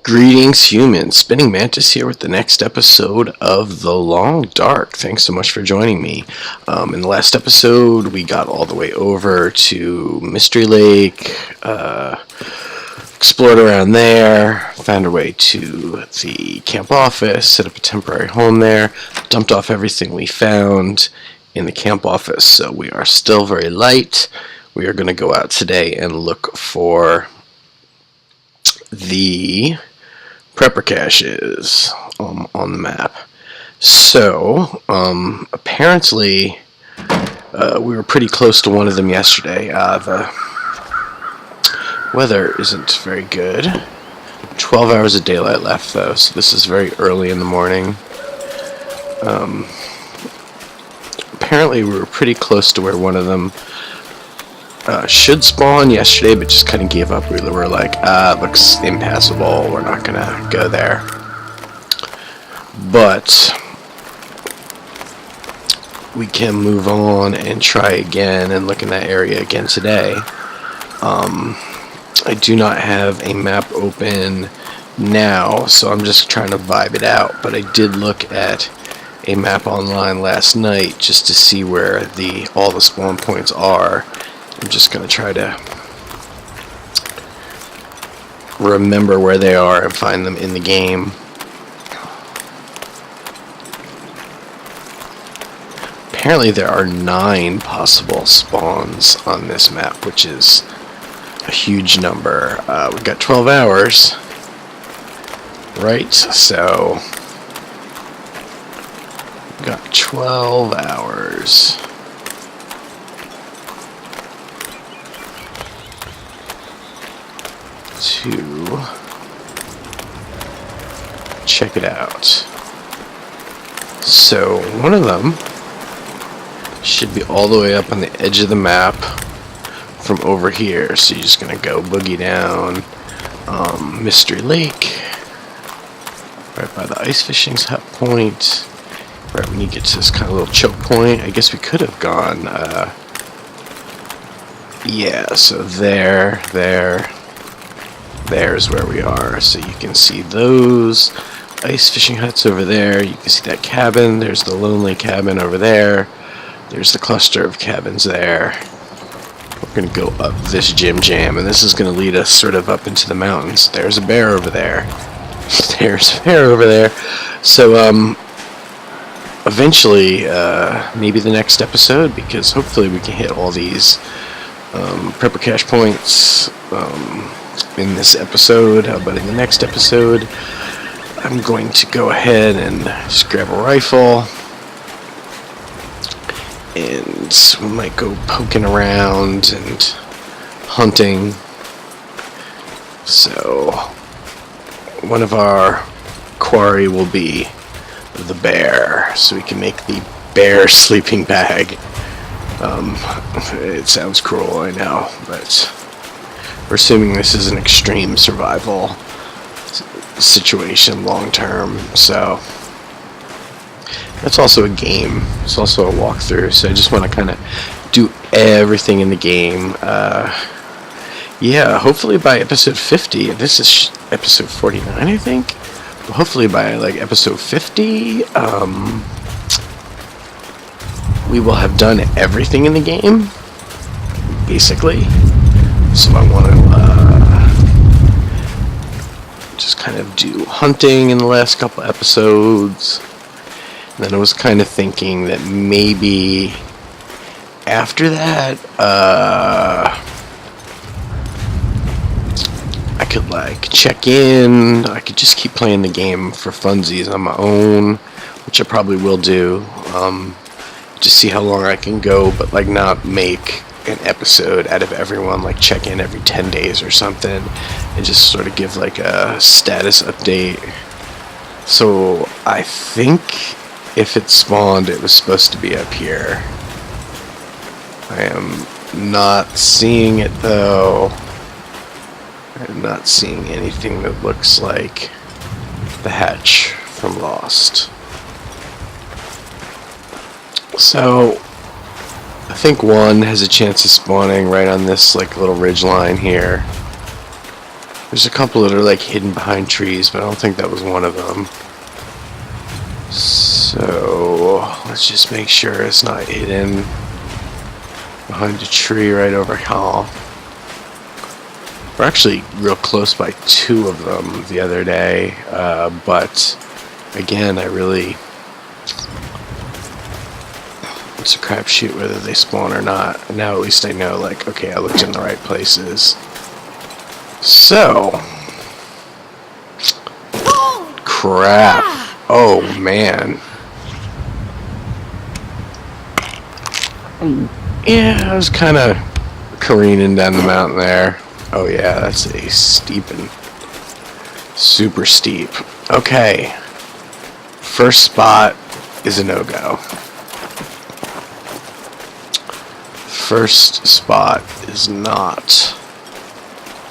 Greetings, humans. Spinning Mantis here with the next episode of The Long Dark. Thanks so much for joining me. In the last episode, we got all the way over to Mystery Lake, explored around there, found our way to the camp office, set up a temporary home there, dumped off everything we found in the camp office. So we are still very light. We are going to go out today and look for the prepper caches on the map. So, apparently, we were pretty close to one of them yesterday. The weather isn't very good. 12 hours of daylight left, though, so this is very early in the morning. Apparently, we were pretty close to where one of them should spawn yesterday, but just kind of gave up. We were like, it looks impassable, we're not gonna go there. But we can move on and try again and look in that area again today. I do not have a map open now, so I'm just trying to vibe it out, but I did look at a map online last night just to see where all the spawn points are. I'm just going to try to remember where they are and find them in the game. Apparently there are 9 possible spawns on this map, which is a huge number. We've got 12 hours, right? So, we've got 12 hours. To check it out. So one of them should be all the way up on the edge of the map from over here. So you're just gonna go boogie down Mystery Lake, right by the ice fishing's hut point, right when you get to this kind of little choke point. I guess we could have gone yeah, so there's where we are. So you can see those ice fishing huts over there. You can see that cabin. There's the lonely cabin over there. There's the cluster of cabins there. We're going to go up this jam, and this is going to lead us sort of up into the mountains. There's a bear over there. There's a bear over there. So, eventually, maybe the next episode, because hopefully we can hit all these prepper cache points in this episode, but in the next episode I'm going to go ahead and just grab a rifle, and we might go poking around and hunting. So one of our quarry will be the bear, so we can make the bear sleeping bag. It sounds cruel, I know, but we're assuming this is an extreme survival situation long term, so that's also a game. It's also a walkthrough, so I just want to kind of do everything in the game. Yeah, hopefully by episode 50, this is episode 49, I think. Hopefully by like episode 50, we will have done everything in the game, basically. So I want to just kind of do hunting in the last couple episodes. And then I was kind of thinking that maybe after that, I could like check in. I could just keep playing the game for funsies on my own, which I probably will do. Just see how long I can go, but like not make an episode out of everyone, like check in every 10 days or something, and just sort of give like a status update. So I think if it spawned, it was supposed to be up here. I am not seeing it though. I'm not seeing anything that looks like the hatch from Lost. So I think one has a chance of spawning right on this like little ridge line here. There's a couple that are like hidden behind trees, but I don't think that was one of them. So let's just make sure it's not hidden behind a tree right over here. We're actually real close by 2 of them the other day, but again, it's a crapshoot whether they spawn or not. Now at least I know, like, okay, I looked in the right places. So, crap. Oh man. Yeah, I was kind of careening down the mountain there. Oh yeah, that's a steepin'. Super steep. Okay. First spot is a no-go. First spot is not.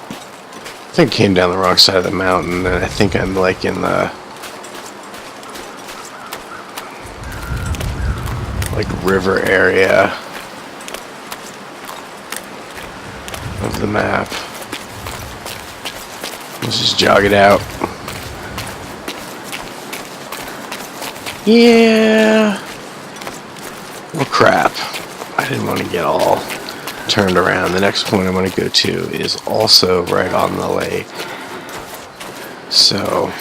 I think I came down the wrong side of the mountain, and I think I'm like in the river area of the map. Let's just jog it out. Yeah. Well, crap. I didn't want to get all turned around. The next point I want to go to is also right on the lake. So,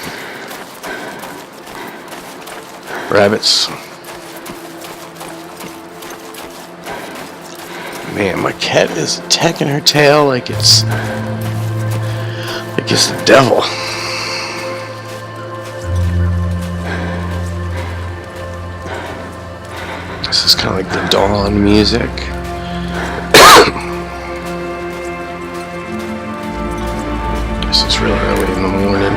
rabbits. Man, my cat is attacking her tail like it's the devil. This is kind of like the dawn music. Guess it's really early in the morning.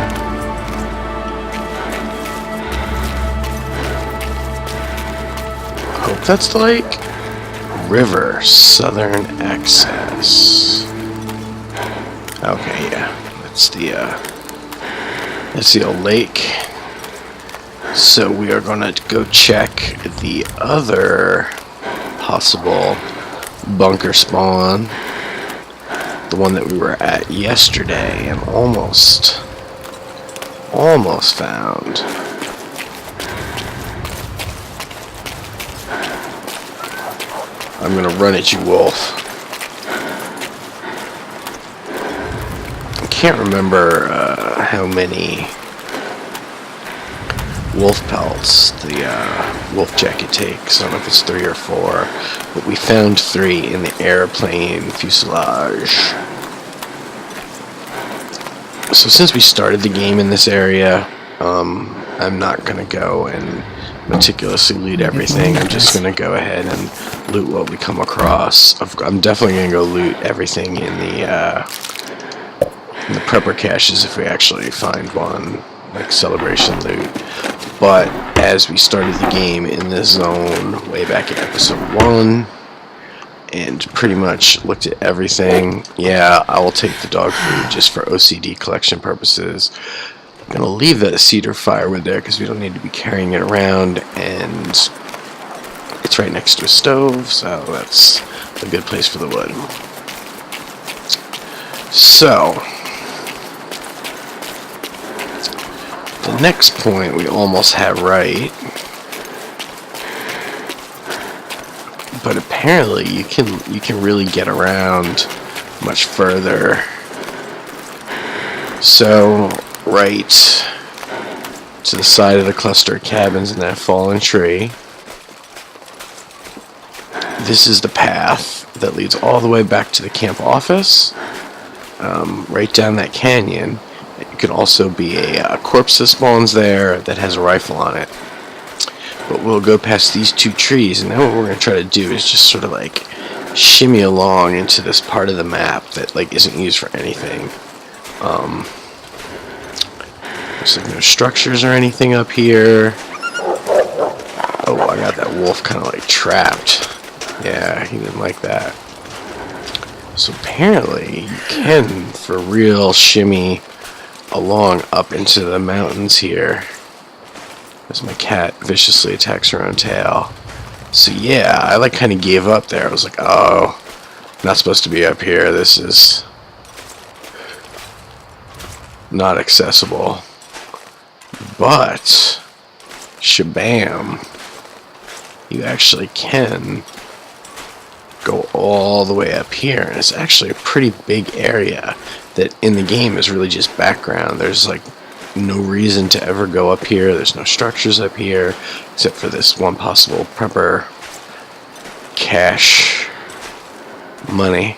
Hope that's the lake. River, southern access. Okay, yeah, that's the old lake. So we are gonna go check the other possible bunker spawn, the one that we were at yesterday and almost found. I'm gonna run at you, wolf. I can't remember how many wolf pelts the wolf jacket takes. I don't know if it's 3 or 4, but we found 3 in the airplane fuselage. So since we started the game in this area, I'm not gonna go and meticulously loot everything. I'm just gonna go ahead and loot what we come across. I'm definitely gonna go loot everything in the prepper caches if we actually find one, like celebration loot. But as we started the game in this zone way back in episode 1 and pretty much looked at everything, yeah, I will take the dog food just for OCD collection purposes. I'm going to leave that cedar firewood there because we don't need to be carrying it around, and it's right next to a stove, so that's a good place for the wood. So, the next point we almost had right, but apparently you can really get around much further. So, right to the side of the cluster of cabins in that fallen tree, this is the path that leads all the way back to the camp office, right down that canyon. It could also be a corpse that spawns there that has a rifle on it. But we'll go past these 2 trees, and now what we're going to try to do is just sort of like shimmy along into this part of the map that like isn't used for anything. Looks like no structures or anything up here. Oh, I got that wolf kind of like trapped. Yeah, he didn't like that. So apparently you can for real shimmy along up into the mountains here as my cat viciously attacks her own tail. So yeah, I like kind of gave up there. I was like, oh, I'm not supposed to be up here. This is not accessible. But shabam, you actually can go all the way up here, and it's actually a pretty big area that in the game is really just background. There's like no reason to ever go up here. There's no structures up here except for this one possible prepper cache money.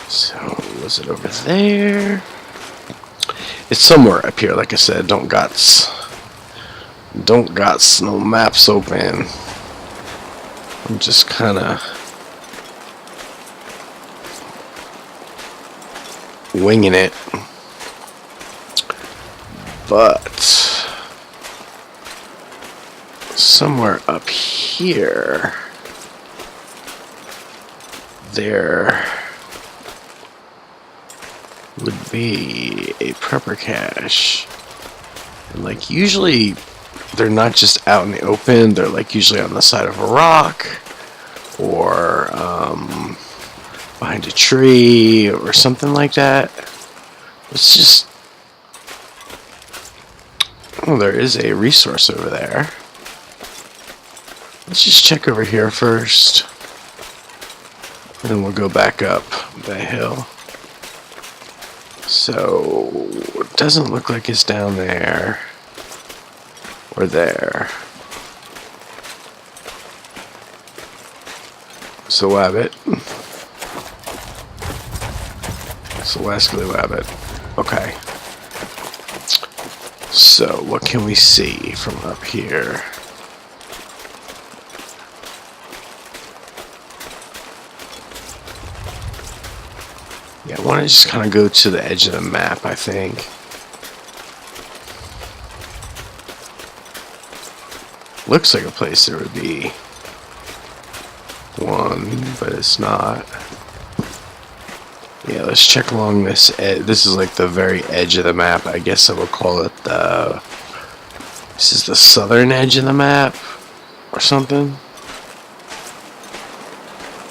So was it over there? It's somewhere up here. Like I said, don't gots no maps open. I'm just kind of winging it, but somewhere up here there would be a prepper cache, and like usually they're not just out in the open, they're like usually on the side of a rock or behind a tree or something like that. Let's just... oh, there is a resource over there. Let's just check over here first, and then we'll go back up the hill. So it doesn't look like it's down there or there. So wabbit. So wascally wabbit. Okay. So what can we see from up here? Yeah, I want to just kind of go to the edge of the map, I think. Looks like a place there would be one, but it's not. Yeah, let's check along this edge. This is like the very edge of the map. I guess I will call it the... this is the southern edge of the map or something.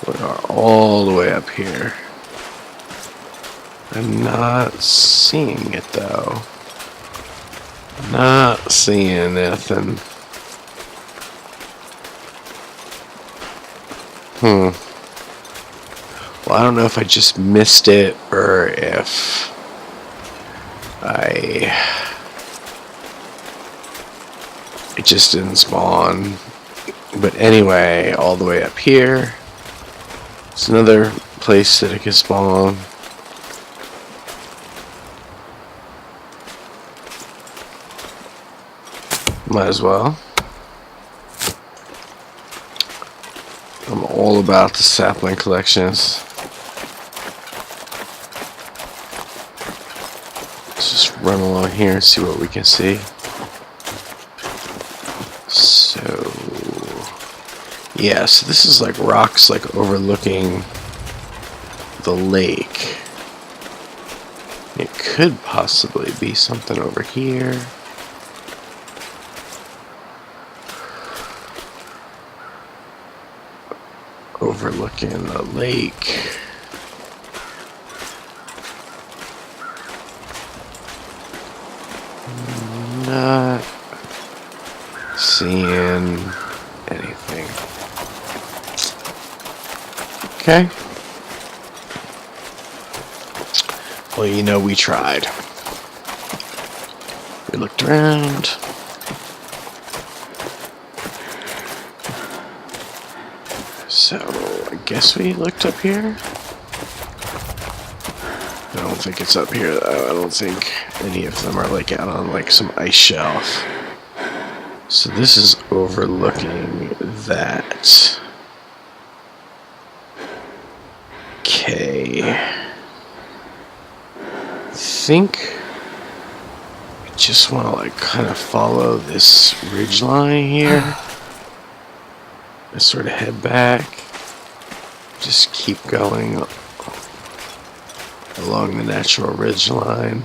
We are all the way up here. I'm not seeing it though. Not seeing nothing. Well, I don't know if I just missed it or if it just didn't spawn. But anyway, all the way up here, it's another place that it can spawn. Might as well. I'm all about the sapling collections. Let's just run along here and see what we can see. So, yeah, so this is like rocks like overlooking the lake. It could possibly be something over here. Overlooking the lake. Not seeing anything. Okay. Well, you know, we tried. We looked around. So, I guess we looked up here? I don't think it's up here, though. I don't think any of them are, like, out on, like, some ice shelf. So this is overlooking that. Okay. I think I just want to, like, kind of follow this ridge line here. I sort of head back. Just keep going along the natural ridge line.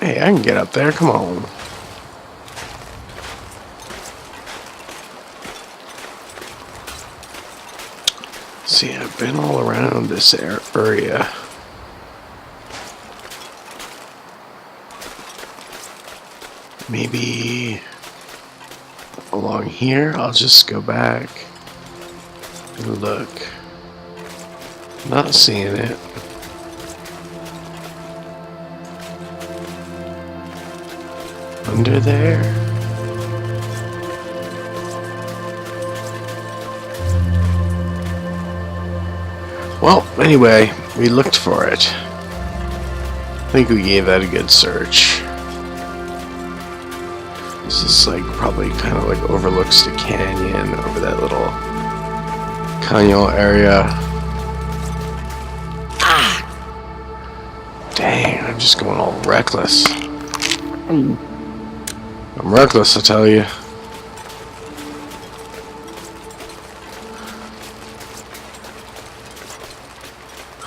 Hey, I can get up there, come on. I've been all around this area. Maybe along here. I'll just go back and look. Not seeing it. Under there. Well, anyway, we looked for it. I think we gave that a good search. This is like probably kind of like overlooks the canyon over that little canyon area. Ah! Dang, I'm just going all reckless. I'm reckless, I tell you.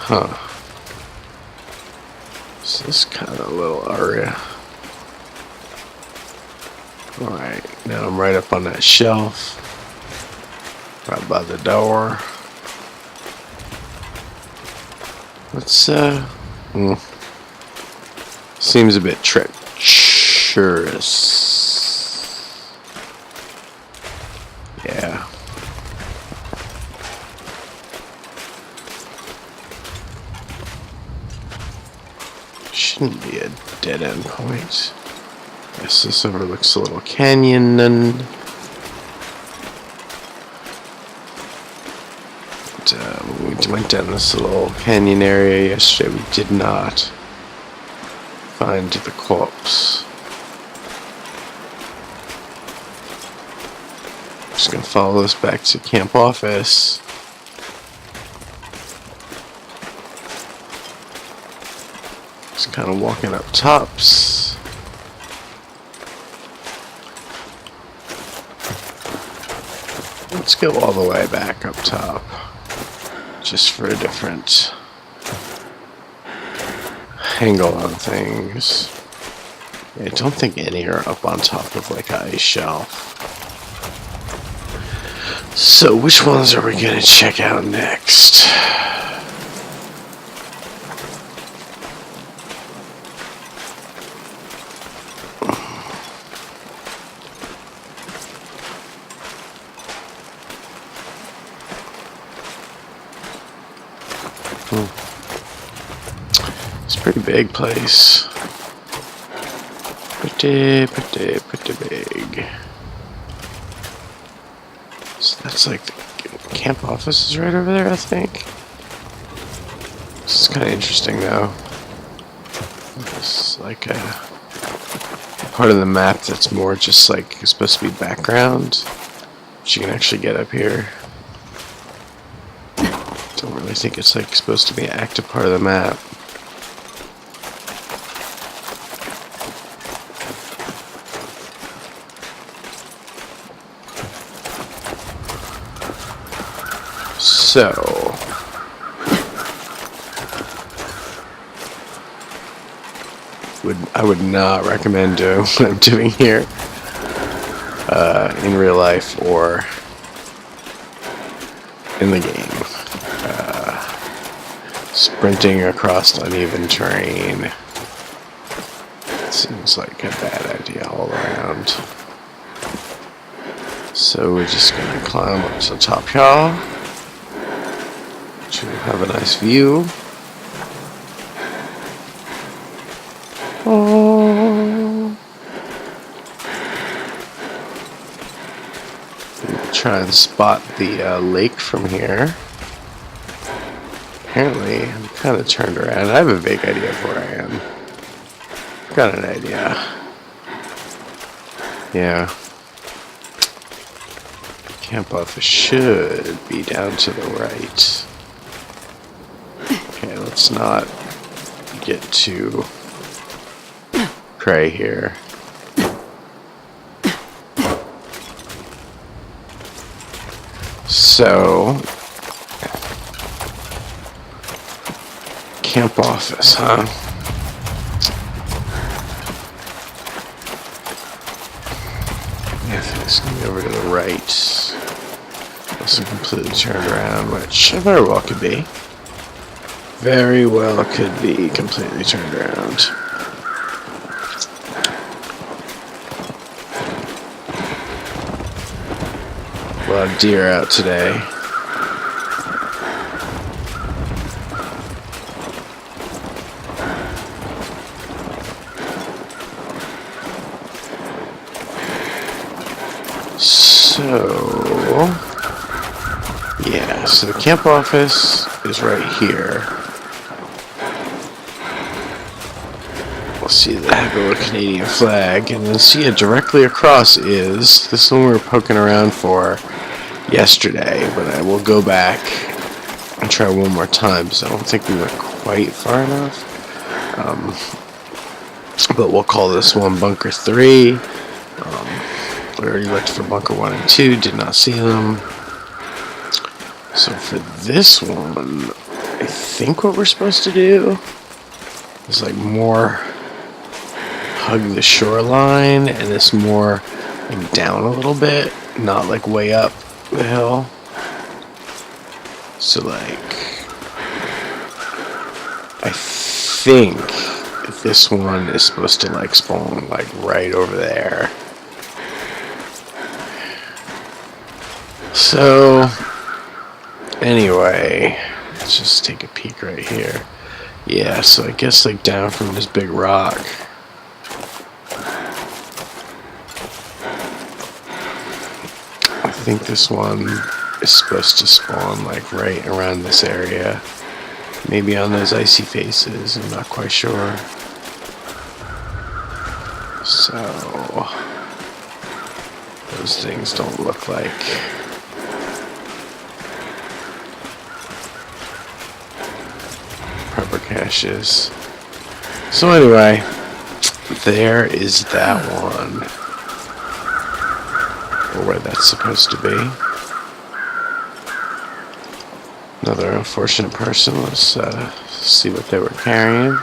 Huh. So this kind of little area. Alright, now I'm right up on that shelf. Right by the door. Let's, seems a bit treacherous. Yeah. Shouldn't be a dead end point. Yes, this overlooks a little canyon and when we went down this little canyon area yesterday, we did not find the corpse. Just gonna follow this back to camp office. Just kind of walking up tops. Let's go all the way back up top, just for a different angle on things. I don't think any are up on top of like an ice shelf. So which ones are we gonna check out next? It's a pretty big place. Pretty big. So that's like the camp office is right over there, I think. This is kind of interesting though. It's like a part of the map that's more just like supposed to be background. But you can actually get up here. Don't really think it's like supposed to be an active part of the map. So I would not recommend doing what I'm doing here in real life or in the game. Sprinting across uneven terrain seems like a bad idea all around. So we're just gonna climb up to the top here. To have a nice view. Oh. Try and spot the lake from here. Apparently, I'm kind of turned around. I have a vague idea of where I am. Got an idea. Yeah. Camp office should be down to the right. Okay, let's not get too cray here. So, camp office, huh? Yeah, I think it's going to be over to the right. This is completely turned around, which very well could be. Very well could be completely turned around. A lot of deer out today. So, yeah, so the camp office is right here. We'll see the heck of a Canadian flag, and then see it directly across is this one we were poking around for yesterday, but I will go back and try one more time, so I don't think we went quite far enough. But we'll call this one Bunker 3. We already looked for Bunker 1 and 2, did not see them. So for this one, I think what we're supposed to do is like more hug the shoreline, and it's more like down a little bit, not like way up the hill. So like, I think this one is supposed to like spawn like right over there. So anyway, let's just take a peek right here. Yeah, so I guess like down from this big rock. I think this one is supposed to spawn like right around this area. Maybe on those icy faces, I'm not quite sure. So, those things don't look like proper caches. So anyway, there is that one. Or where that's supposed to be. Another unfortunate person. Let's see what they were carrying.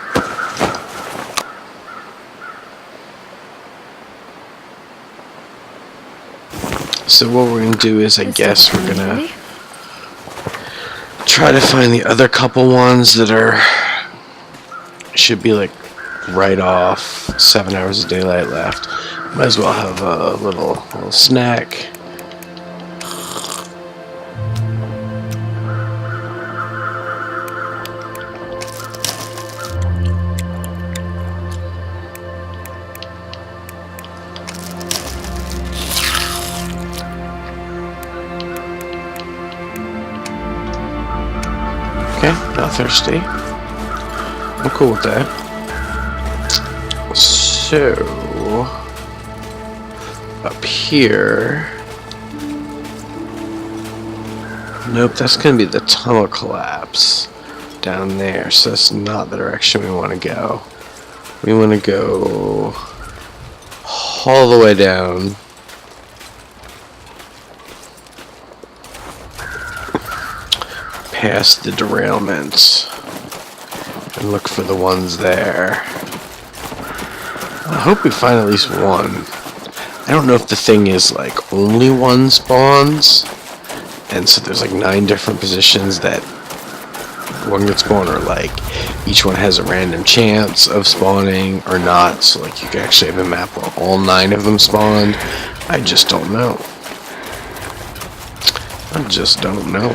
So what we're going to do is, I guess we're going to try to find the other couple ones that should be like right off. 7 hours of daylight left. Might as well have a little snack. Okay, not thirsty. I'm cool with that. So, up here. Nope, that's going to be the tunnel collapse down there. So that's not the direction we want to go. We want to go all the way down. Past the derailments and look for the ones there. I hope we find at least one. I don't know if the thing is like only one spawns, and so there's like 9 different positions that one could spawn, or like each one has a random chance of spawning or not, so like you can actually have a map where all 9 of them spawned. I just don't know. I just don't know.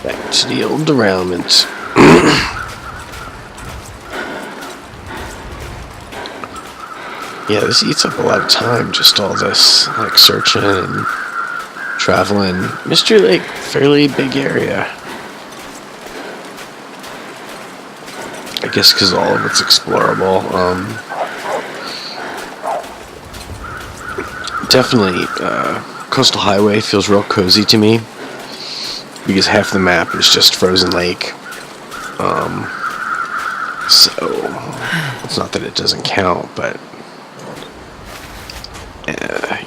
Back to the old derailment. Yeah, this eats up a lot of time, just all this, like, searching and traveling. Mystery Lake, fairly big area. I guess because all of it's explorable. Definitely, Coastal Highway feels real cozy to me, because half the map is just frozen lake. So it's not that it doesn't count, but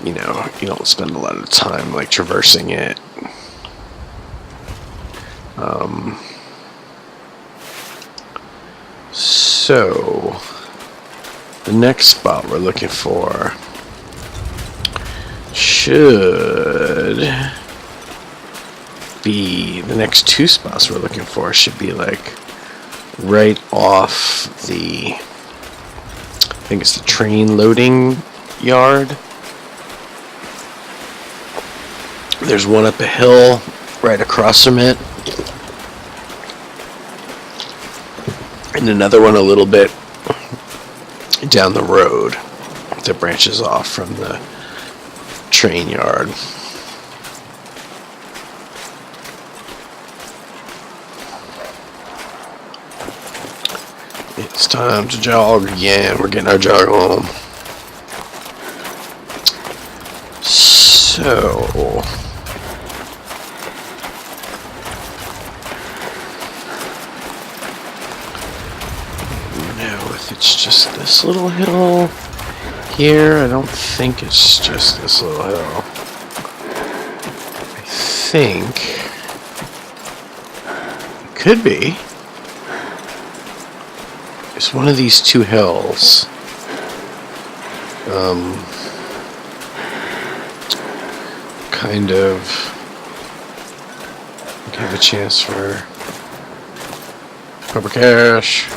you know, you don't spend a lot of time like traversing it. So, the next spot we're looking for should be, the next two spots we're looking for should be like right off the, I think it's the train loading yard. There's one up a hill right across from it, and another one a little bit down the road that branches off from the train yard. It's time to jog again. We're getting our jog home. So, now if it's just this little hill here, I don't think it's just this little hill. I think it could be. It's one of these two hills. Kind of give a chance for Cobra Cash.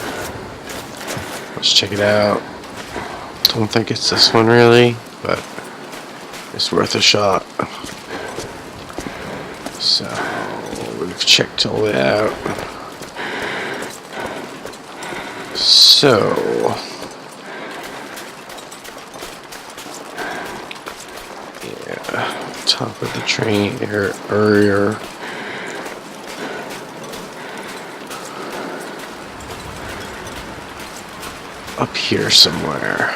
Let's check it out. Don't think it's this one really, but it's worth a shot. So we've checked all that out. So yeah, top of the train area. Up here somewhere.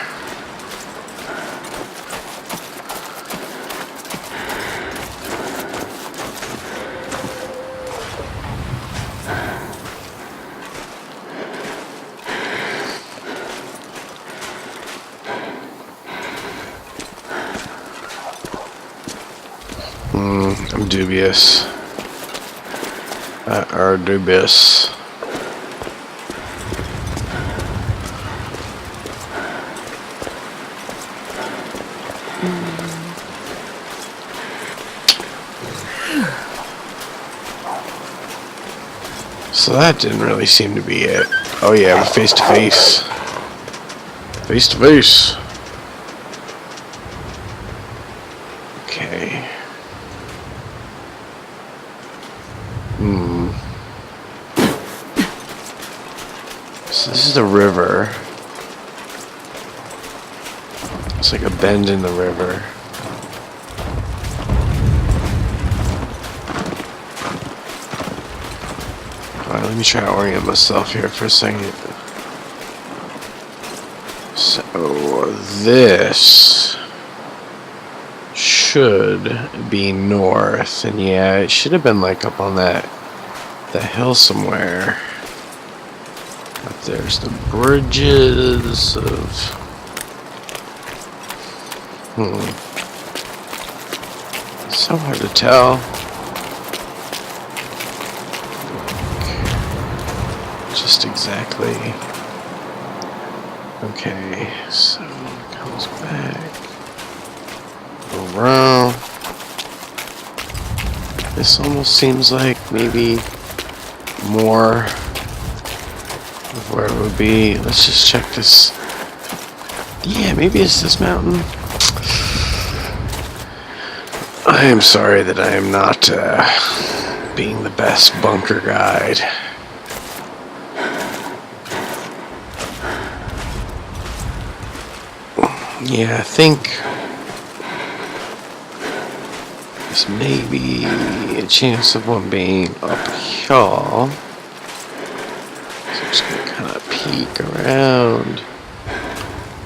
I'm dubious. Are dubious. So that didn't really seem to be it. Oh yeah, we're face to face. Face to face. Okay. So this is the river. It's like a bend in the river. Alright, let me try to orient myself here for a second. So this should be north, and yeah, it should have been like up on that hill somewhere. Up there's the bridges of It's so hard to tell. Just exactly. Okay, so it comes back around. This almost seems like maybe more of where it would be. Let's just check this. Yeah, maybe it's this mountain. I am sorry that I am not being the best bunker guide. Yeah, I think this may be a chance of one being up here. So I'm just going to kind of peek around,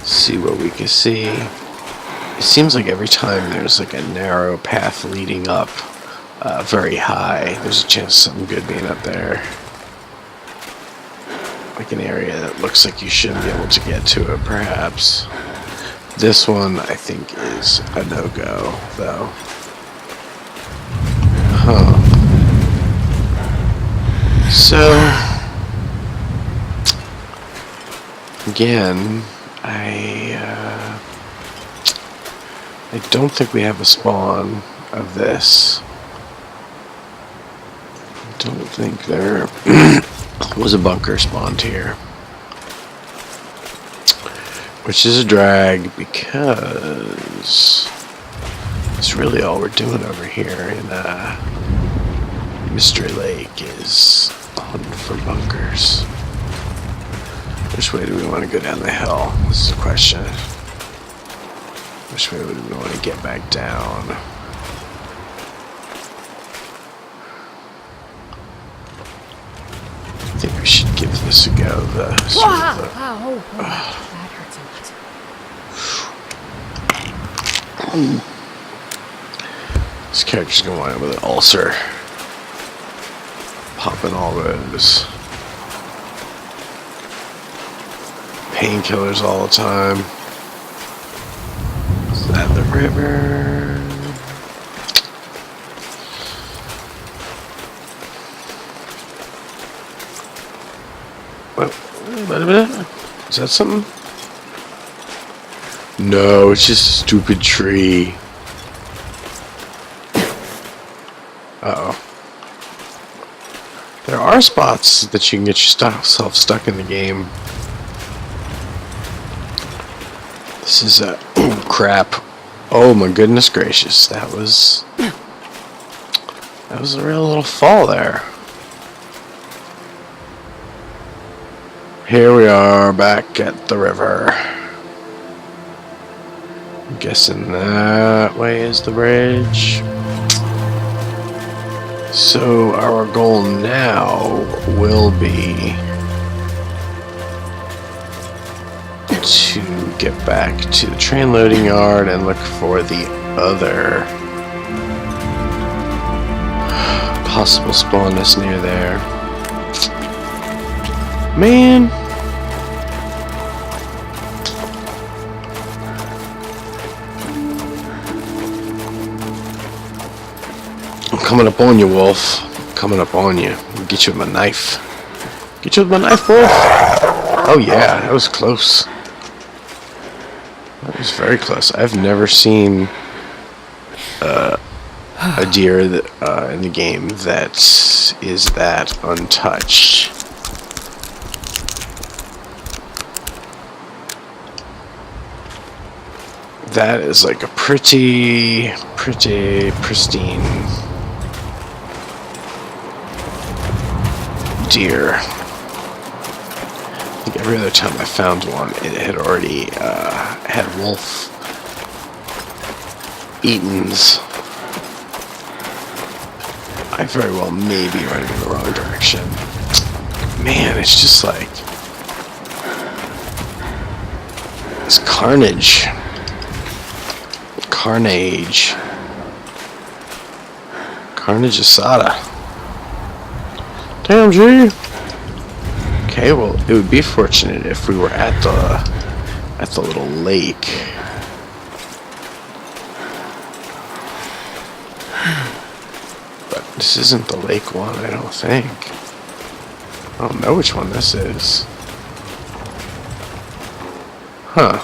see what we can see. It seems like every time there's like a narrow path leading up very high, there's a chance of something good being up there. Like an area that looks like you shouldn't be able to get to it, perhaps. This one, I think, is a no-go, though. Huh. So, again, I don't think we have a spawn of this. I don't think there was a bunker spawned here. Which is a drag because it's really all we're doing over here in Mystery Lake is hunting for bunkers. Which way do we want to go down the hill? This is the question. Which way do we want to get back down? I think we should give this a go. That hurts a lot. This character's going to wind up with an ulcer. Popping all those painkillers all the time. Is that the river? Wait a minute. Is that something? No, it's just a stupid tree. Uh-oh. There are spots that you can get yourself stuck in the game. This is a... oh, crap. Oh my goodness gracious. That was a real little fall there. Here we are back at the river. I'm guessing that way is the bridge. So our goal now will be to get back to the train loading yard and look for the other possible spawn that's near there. Man. I'm coming up on you, Wolf. I'm coming up on you. I'll get you with my knife. Get you with my knife, Wolf. Oh yeah, that was close. That was very close. I've never seen a deer that, in the game that is that untouched. That is like a pretty pristine deer. I think every other time I found one, it had already had wolf eatens. I very well may be running in the wrong direction. Man, it's just like it's carnage. Carnage asada. Damn, G. Okay, well, it would be fortunate if we were at the little lake. But this isn't the lake one, I don't think. I don't know which one this is. Huh.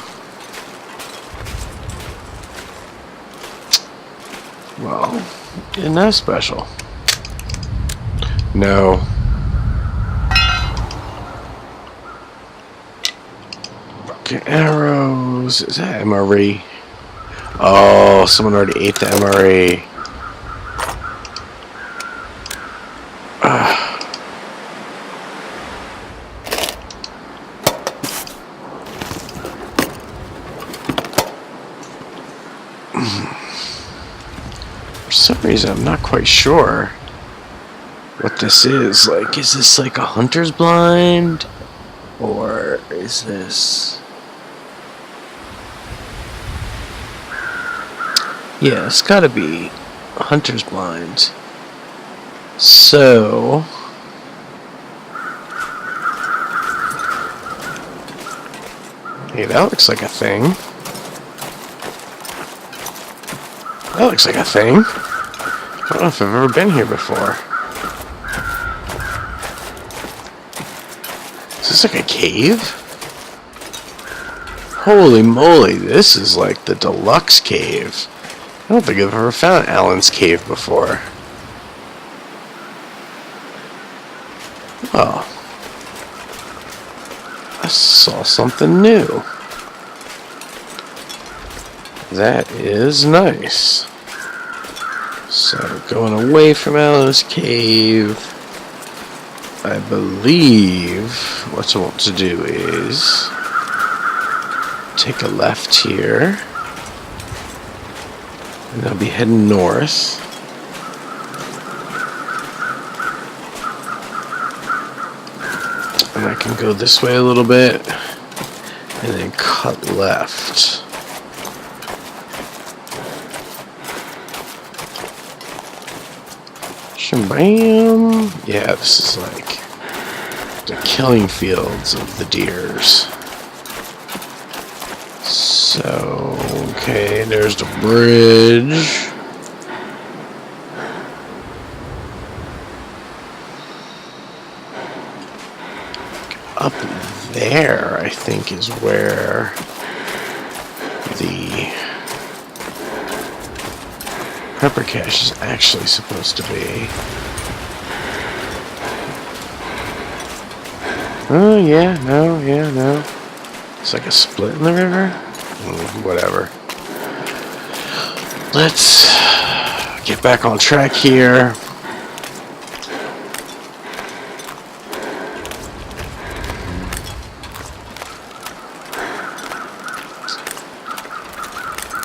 Well, isn't that special? No. Broken arrows. Is that MRE? Oh, someone already ate the MRE. For some reason, I'm not quite sure what this is. Like, is this like a hunter's blind? Or is this... yeah, it's gotta be a hunter's blind. So... hey, that looks like a thing. That looks like a thing. I don't know if I've ever been here before. this like a cave? Holy moly, this is like the deluxe cave. I don't think I've ever found Alan's cave before. Oh. I saw something new. That is nice. So, going away from Alan's cave, I believe what I want to do is take a left here, and I'll be heading north. And I can go this way a little bit, and then cut left. Bam! Yeah, this is like the killing fields of the deers. So, okay, there's the bridge. Up there, I think, is where the pepper cache is actually supposed to be. Oh, yeah, no. It's like a split in the river? Whatever. Let's get back on track here.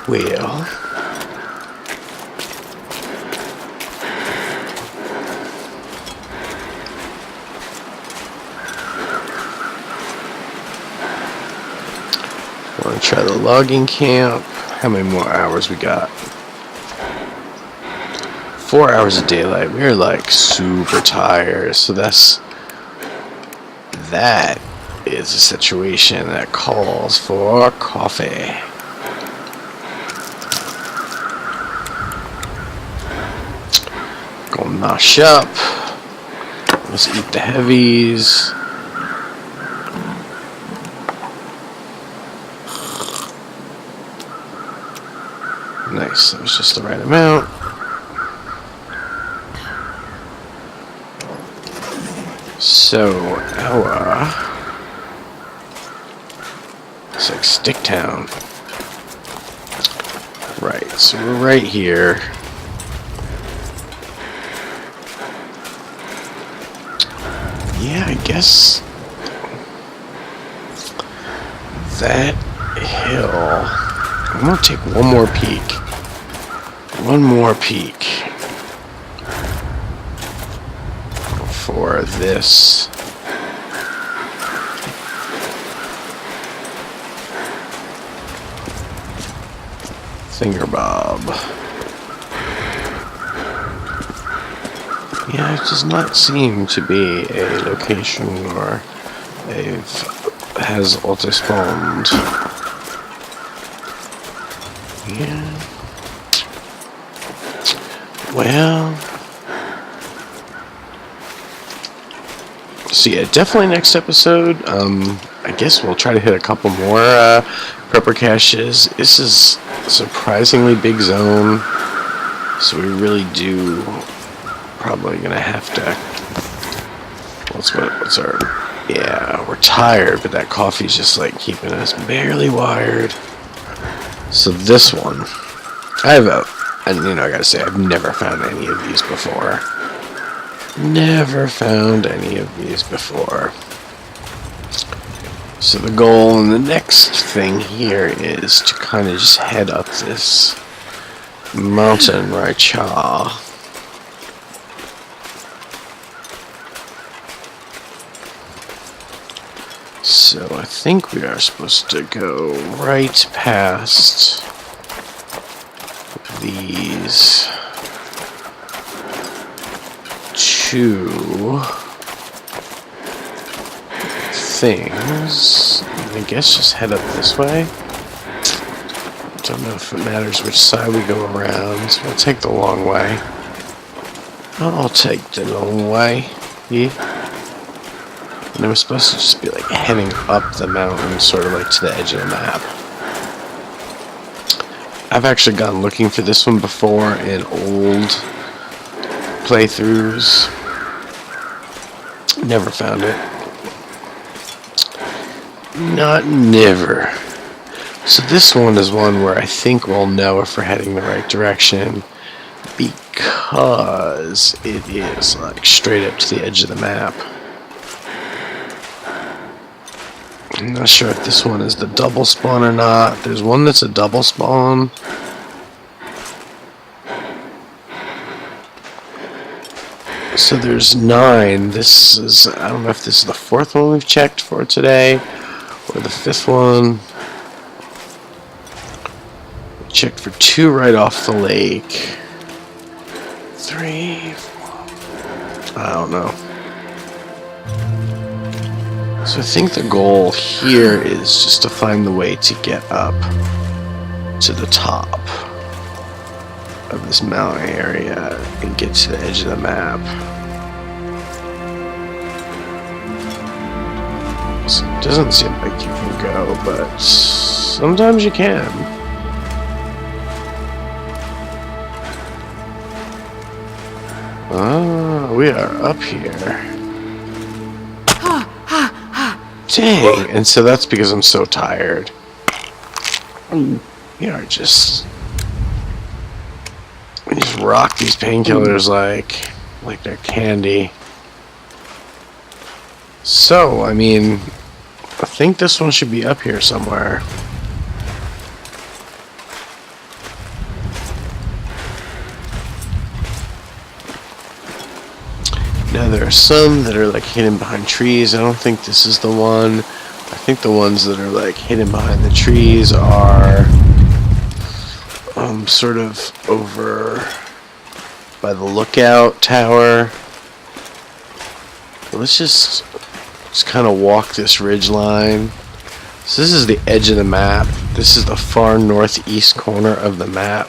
Well, want to try the logging camp. How many more hours we got? 4 hours of daylight. We're like super tired, so that is a situation that calls for coffee. Gonna nosh up. Let's eat the heavies. Nice, that was just the right amount. So, it's like Sticktown. Right, so we're right here. Yeah, I guess that hill. I'm gonna take one more peek. One more peek for this. Fingerbob. Yeah, it does not seem to be a location where has auto-spawned. Yeah. Well. So yeah, definitely next episode. I guess we'll try to hit a couple more prepper caches. This is a surprisingly big zone, so we really do probably gonna have to. What's our? Yeah, we're tired, but that coffee's just like keeping us barely wired. So this one, I gotta say, I've never found any of these before. Never found any of these before. So the goal in the next thing here is to kind of just head up this mountain right here. So I think we are supposed to go right past these two things. I guess just head up this way. Don't know if it matters which side we go around. So we'll take the long way. I'll take the long way. Yeah. And I was supposed to just be like heading up the mountain, sort of like to the edge of the map. I've actually gone looking for this one before in old playthroughs. Never found it. Not never. So this one is one where I think we'll know if we're heading the right direction, because it is like straight up to the edge of the map. I'm not sure if this one is the double spawn or not. There's one that's a double spawn. So there's 9. This is, I don't know if this is the 4th one we've checked for today, or the 5th one. We checked for 2 right off the lake. 3, 4. I don't know. So I think the goal here is just to find the way to get up to the top of this mountain area and get to the edge of the map. So it doesn't seem like you can go, but sometimes you can. Ah, we are up here. Dang, and so that's because I'm so tired. We are just... We just rock these painkillers like they're candy. So, I mean, I think this one should be up here somewhere. Now there are some that are like hidden behind trees. I don't think this is the one. I think the ones that are like hidden behind the trees are sort of over by the lookout tower. But let's just kind of walk this ridge line. So this is the edge of the map. This is the far northeast corner of the map.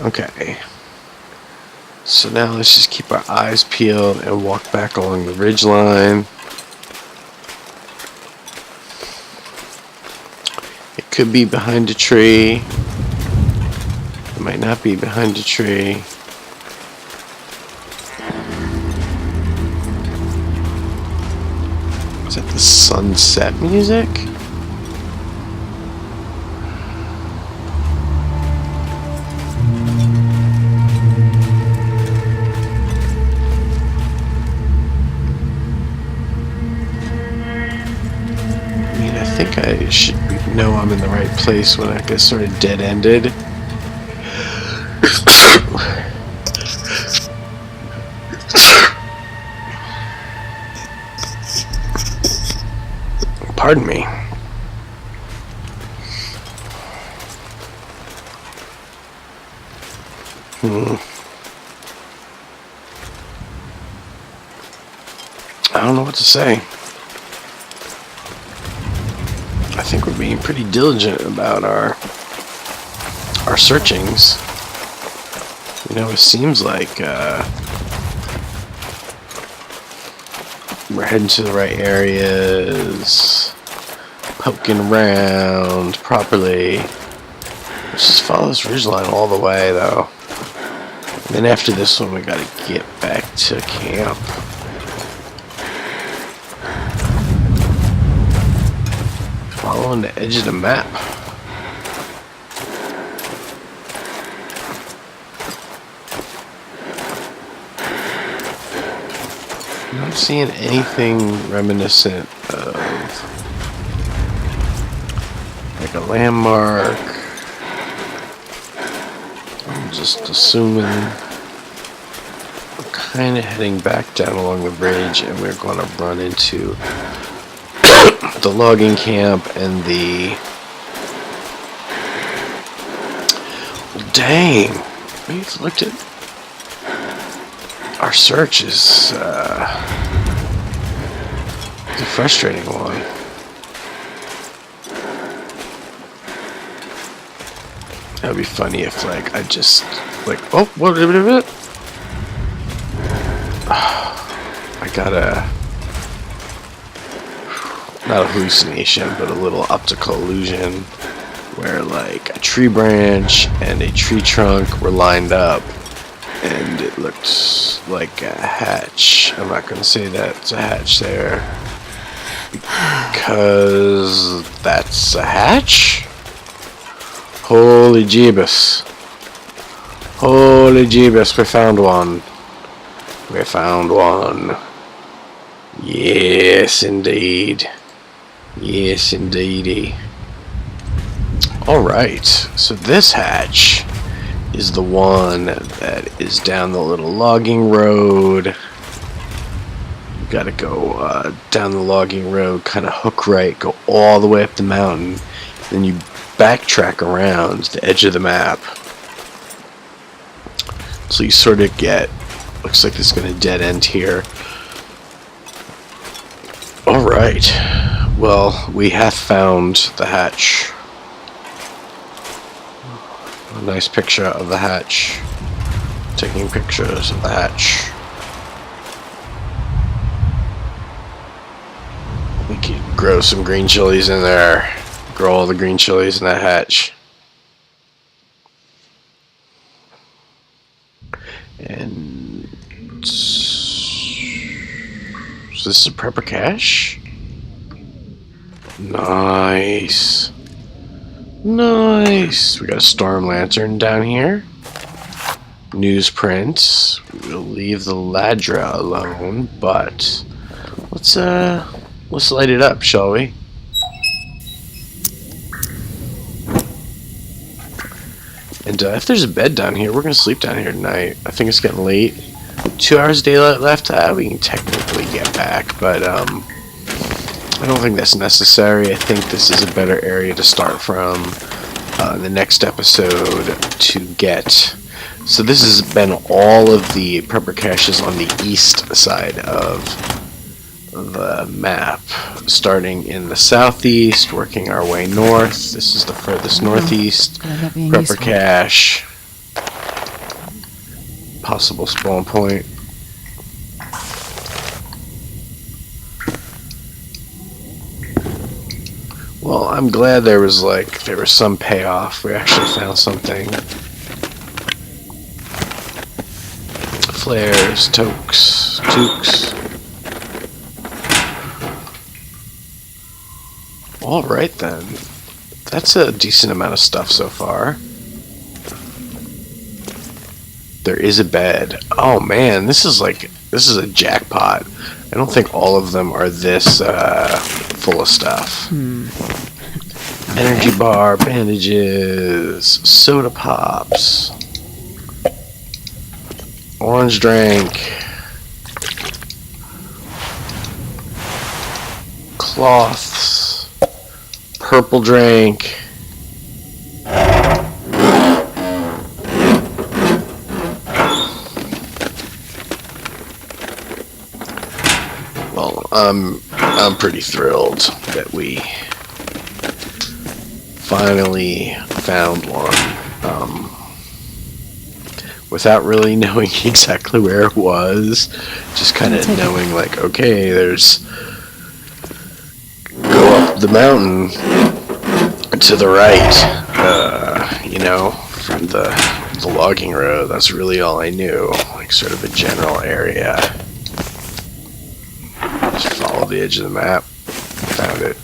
Okay. So now let's just keep our eyes peeled and walk back along the ridge line. It could be behind a tree. It might not be behind a tree. Is that the sunset music? I should know I'm in the right place when I get sort of dead-ended. Pardon me. I don't know what to say. I think we're being pretty diligent about our searchings. You know, it seems like we're heading to the right areas, poking around properly. Let's just follow this ridgeline all the way, though. And then after this one, we gotta get back to camp. On the edge of the map. I'm not seeing anything reminiscent of like a landmark. I'm just assuming we're kind of heading back down along the bridge and we're going to run into the logging camp and the... Dang! We've looked at... Our search is a frustrating one. That'd be funny if, like, I just... Like, oh, what? I got not a hallucination, but a little optical illusion where like a tree branch and a tree trunk were lined up and it looked like a hatch. I'm not going to say that it's a hatch there because that's a hatch? Holy Jeebus. Holy Jeebus, we found one. We found one. Yes, indeed. Yes, indeedy. Alright, so this hatch is the one that is down the little logging road. You gotta go down the logging road, kind of hook right, go all the way up the mountain, then you backtrack around the edge of the map. So you sort of get, looks like it's gonna dead end here. Alright, well, we have found the hatch. A nice picture of the hatch. Taking pictures of the hatch. We could grow some green chilies in there. Grow all the green chilies in that hatch. And so this is a prepper cache. Nice. Nice. We got a storm lantern down here. Newsprints. We'll leave the Ladra alone, but let's light it up, shall we? And if there's a bed down here, we're gonna sleep down here tonight. I think it's getting late. 2 hours daylight left. We can technically get back, but I don't think that's necessary. I think this is a better area to start from the next episode to get. So this has been all of the prepper caches on the east side of the map, starting in the southeast, working our way north. This is the furthest northeast prepper cache. Possible spawn point. Well, I'm glad there was some payoff. We actually found something. Flares, toques. Alright then. That's a decent amount of stuff so far. There is a bed. Oh man, this is a jackpot. I don't think all of them are this full of stuff. Energy bar, bandages, soda pops, orange drink, cloths, purple drink. Well, I'm pretty thrilled that we finally found one. Without really knowing exactly where it was, just kind of knowing like, okay, there's go up the mountain to the right, from the logging road. That's really all I knew, like sort of a general area. Just follow the edge of the map, found it.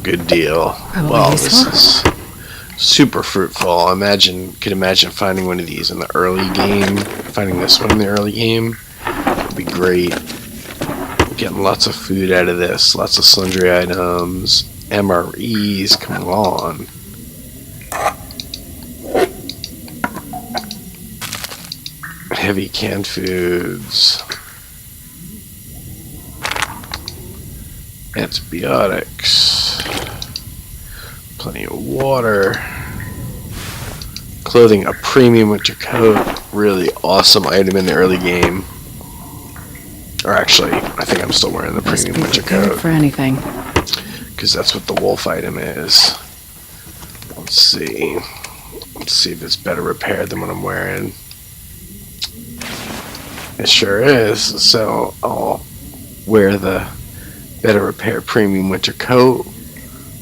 Good deal. Well, this is super fruitful. Could imagine finding one of these in the early game. Finding this one in the early game would be great. Getting lots of food out of this, lots of sundry items, MREs. Come on. Heavy canned foods. Antibiotics. Plenty of water. Clothing, a premium winter coat. Really awesome item in the early game. Or actually, I think I'm still wearing the premium winter coat. For anything. Because that's what the wolf item is. Let's see. Let's see if it's better repaired than what I'm wearing. It sure is. So I'll wear the Better Repair Premium Winter Coat.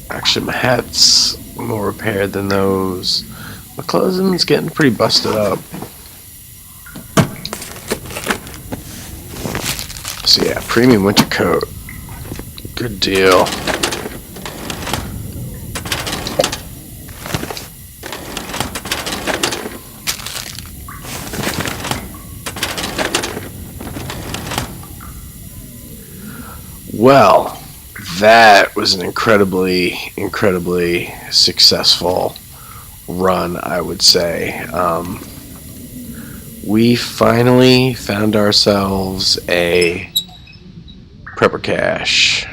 Actually, my hat's more repaired than those. My clothing's getting pretty busted up. So yeah, Premium Winter Coat. Good deal. Well, that was an incredibly successful run, I would say. We finally found ourselves a prepper cache.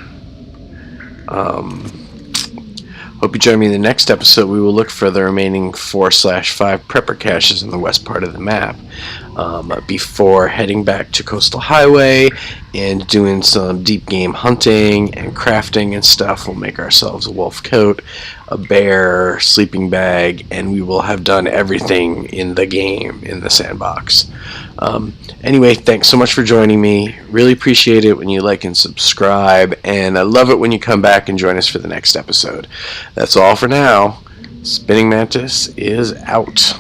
Hope you join me in the next episode. We will look for the remaining 4/5 prepper caches in the west part of the map before heading back to Coastal Highway and doing some deep game hunting and crafting and stuff. We'll make ourselves a wolf coat, a bear sleeping bag, and we will have done everything in the game, in the sandbox. Anyway, thanks so much for joining me. Really appreciate it when you like and subscribe, and I love it when you come back and join us for the next episode. That's all for now. Spinning Mantis is out.